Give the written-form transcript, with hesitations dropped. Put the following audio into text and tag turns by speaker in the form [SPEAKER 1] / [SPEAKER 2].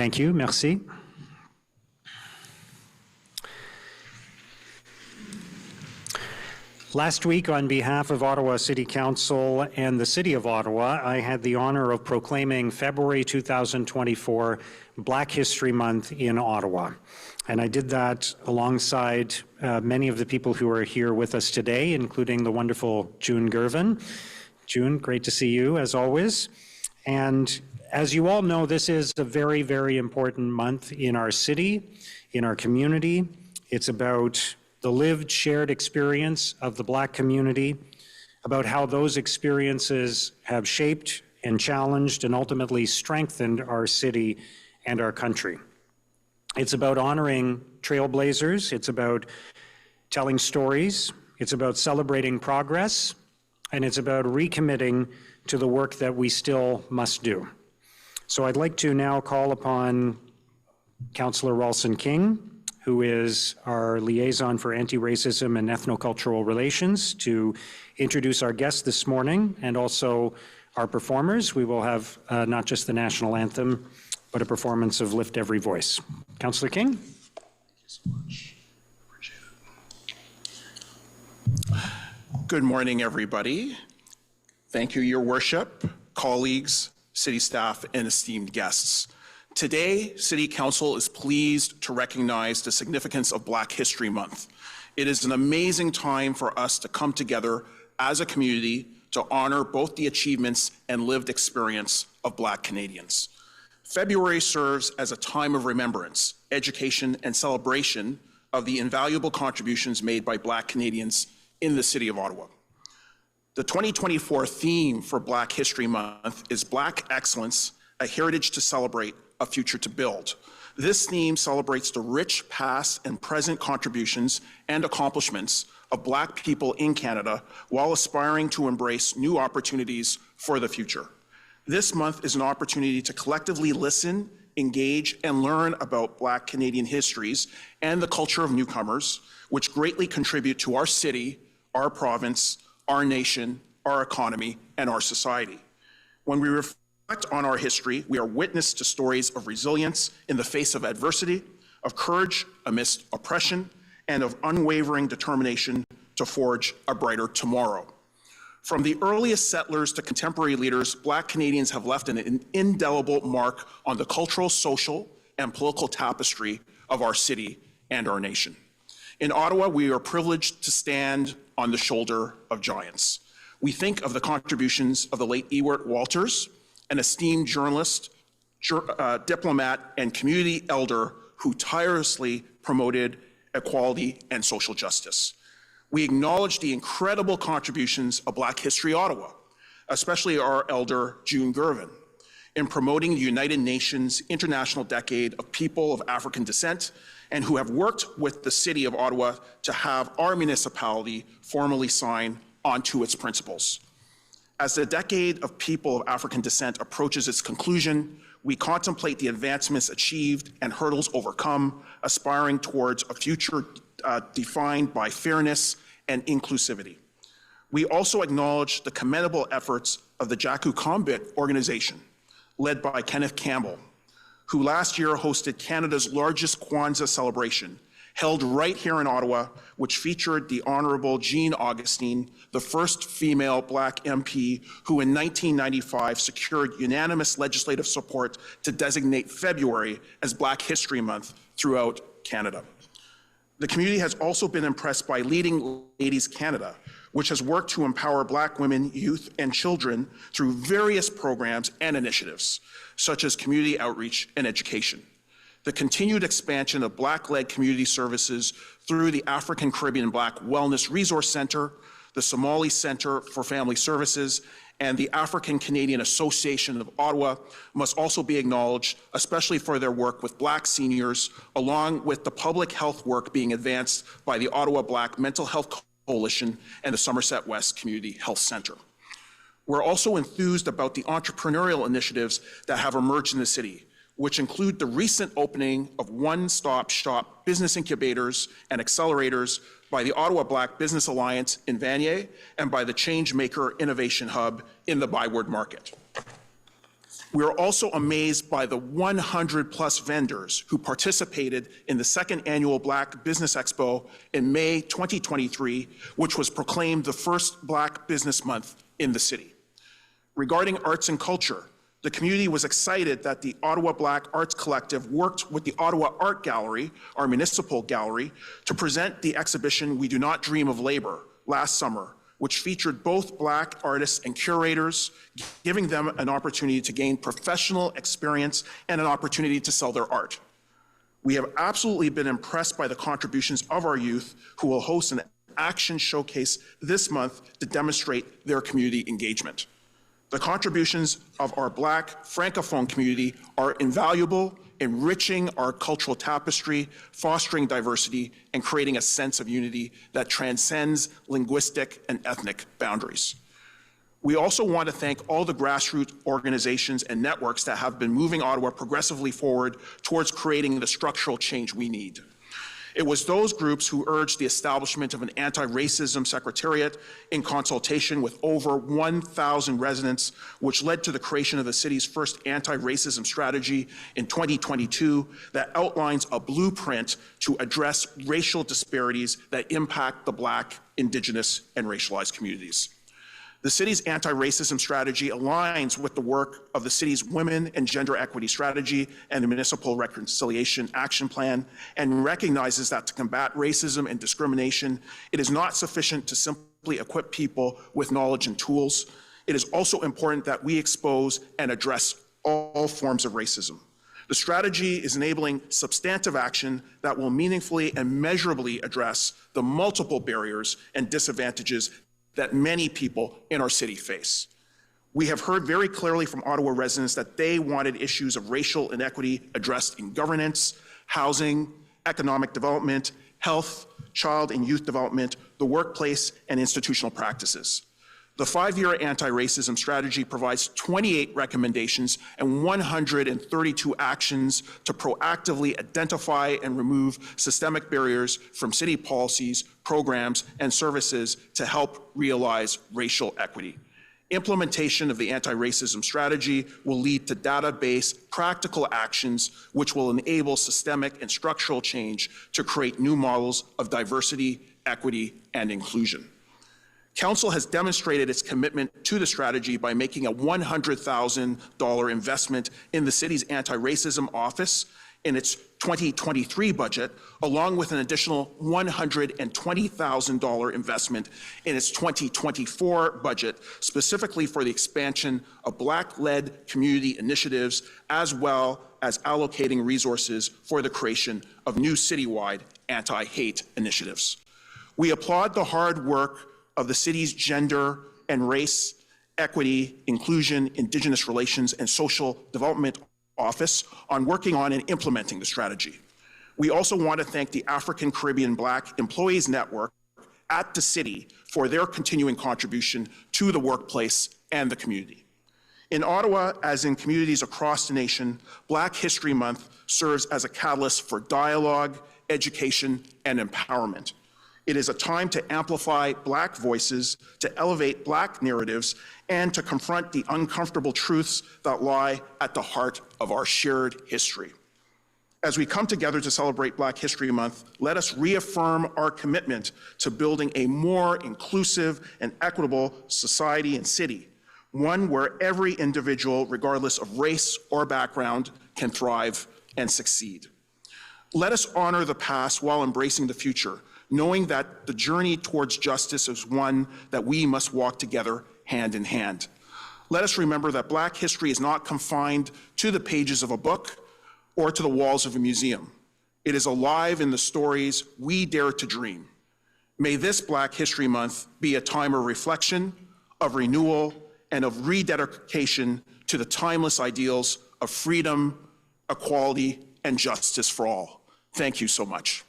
[SPEAKER 1] Thank you. Merci. Last week, on behalf of Ottawa City Council and the City of Ottawa, I had the honor of proclaiming February 2024 Black History Month in Ottawa. And I did that alongside many of the people who are here with us today, including the wonderful June Gervin. June, great to see you, as always. And as you all know, this is a very, very important month in our city, in our community. It's about the lived, shared experience of the Black community, about how those experiences have shaped and challenged and ultimately strengthened our city and our country. It's about honoring trailblazers, it's about telling stories, it's about celebrating progress, and it's about recommitting to the work that we still must do. So I'd like to now call upon Councillor Rawlson King, who is our liaison for anti-racism and ethnocultural relations, to introduce our guests this morning and also our performers. We will have not just the national anthem, but a performance of Lift Every Voice. Councillor King.
[SPEAKER 2] Thank you so much. Appreciate it. Good morning, everybody. Thank you, Your Worship, colleagues, city staff, and esteemed guests. Today, City Council is pleased to recognize the significance of Black History Month. It is an amazing time for us to come together as a community to honor both the achievements and lived experience of Black Canadians. February serves as a time of remembrance, education, and celebration of the invaluable contributions made by Black Canadians in the City of Ottawa. The 2024 theme for Black History Month is Black Excellence, a heritage to celebrate, a future to build. This theme celebrates the rich past and present contributions and accomplishments of Black people in Canada while aspiring to embrace new opportunities for the future. This month is an opportunity to collectively listen, engage, and learn about Black Canadian histories and the culture of newcomers, which greatly contribute to our city, our province, our nation, our economy, and our society. When we reflect on our history, we are witness to stories of resilience in the face of adversity, of courage amidst oppression, and of unwavering determination to forge a brighter tomorrow. From the earliest settlers to contemporary leaders, Black Canadians have left an indelible mark on the cultural, social, and political tapestry of our city and our nation. In Ottawa, we are privileged to stand on the shoulder of giants. We think of the contributions of the late Ewart Walters, an esteemed journalist, diplomat, and community elder who tirelessly promoted equality and social justice. We acknowledge the incredible contributions of Black History Ottawa, especially our elder, June Gervin, in promoting the United Nations International Decade of People of African Descent, and who have worked with the City of Ottawa to have our municipality formally sign onto its principles. As the Decade of People of African Descent approaches its conclusion, we contemplate the advancements achieved and hurdles overcome, aspiring towards a future defined by fairness and inclusivity. We also acknowledge the commendable efforts of the Jaku Kombit organization, led by Kenneth Campbell, who last year hosted Canada's largest Kwanzaa celebration, held right here in Ottawa, which featured the Honourable Jean Augustine, the first female Black MP who in 1995 secured unanimous legislative support to designate February as Black History Month throughout Canada. The community has also been impressed by Leading Ladies Canada, which has worked to empower Black women, youth, and children through various programs and initiatives, such as community outreach and education. The continued expansion of Black-led community services through the African Caribbean Black Wellness Resource Center, the Somali Center for Family Services, and the African Canadian Association of Ottawa must also be acknowledged, especially for their work with Black seniors, along with the public health work being advanced by the Ottawa Black Mental Health Coalition and the Somerset West Community Health Center. We're also enthused about the entrepreneurial initiatives that have emerged in the city, which include the recent opening of one-stop shop business incubators and accelerators by the Ottawa Black Business Alliance in Vanier and by the Changemaker Innovation Hub in the Byward Market. We are also amazed by the 100+ vendors who participated in the second annual Black Business Expo in May 2023, which was proclaimed the first Black Business Month in the city. Regarding arts and culture, the community was excited that the Ottawa Black Arts Collective worked with the Ottawa Art Gallery, our municipal gallery, to present the exhibition We Do Not Dream of Labor last summer, which featured both Black artists and curators, giving them an opportunity to gain professional experience and an opportunity to sell their art. We have absolutely been impressed by the contributions of our youth, who will host an action showcase this month to demonstrate their community engagement. The contributions of our Black Francophone community are invaluable, enriching our cultural tapestry, fostering diversity, and creating a sense of unity that transcends linguistic and ethnic boundaries. We also want to thank all the grassroots organizations and networks that have been moving Ottawa progressively forward towards creating the structural change we need. It was those groups who urged the establishment of an anti-racism secretariat in consultation with over 1,000 residents, which led to the creation of the city's first anti-racism strategy in 2022 that outlines a blueprint to address racial disparities that impact the Black, Indigenous, and racialized communities. The city's anti-racism strategy aligns with the work of the city's Women and Gender Equity Strategy and the Municipal Reconciliation Action Plan, and recognizes that to combat racism and discrimination, it is not sufficient to simply equip people with knowledge and tools. It is also important that we expose and address all forms of racism. The strategy is enabling substantive action that will meaningfully and measurably address the multiple barriers and disadvantages that many people in our city face. We have heard very clearly from Ottawa residents that they wanted issues of racial inequity addressed in governance, housing, economic development, health, child and youth development, the workplace, and institutional practices. The 5-year anti-racism strategy provides 28 recommendations and 132 actions to proactively identify and remove systemic barriers from city policies, programs, and services to help realize racial equity. Implementation of the anti-racism strategy will lead to data-based, practical actions which will enable systemic and structural change to create new models of diversity, equity, and inclusion. Council has demonstrated its commitment to the strategy by making a $100,000 investment in the city's anti-racism office in its 2023 budget, along with an additional $120,000 investment in its 2024 budget, specifically for the expansion of Black-led community initiatives, as well as allocating resources for the creation of new citywide anti-hate initiatives. We applaud the hard work of the city's Gender and Race, Equity, Inclusion, Indigenous Relations, and Social Development Office on working on and implementing the strategy. We also want to thank the African Caribbean Black Employees Network at the city for their continuing contribution to the workplace and the community. In Ottawa, as in communities across the nation, Black History Month serves as a catalyst for dialogue, education, and empowerment. It is a time to amplify Black voices, to elevate Black narratives, and to confront the uncomfortable truths that lie at the heart of our shared history. As we come together to celebrate Black History Month, let us reaffirm our commitment to building a more inclusive and equitable society and city, one where every individual, regardless of race or background, can thrive and succeed. Let us honor the past while embracing the future, knowing that the journey towards justice is one that we must walk together hand in hand. Let us remember that Black history is not confined to the pages of a book or to the walls of a museum. It is alive in the stories we dare to dream. May this Black History Month be a time of reflection, of renewal, and of rededication to the timeless ideals of freedom, equality, and justice for all. Thank you so much.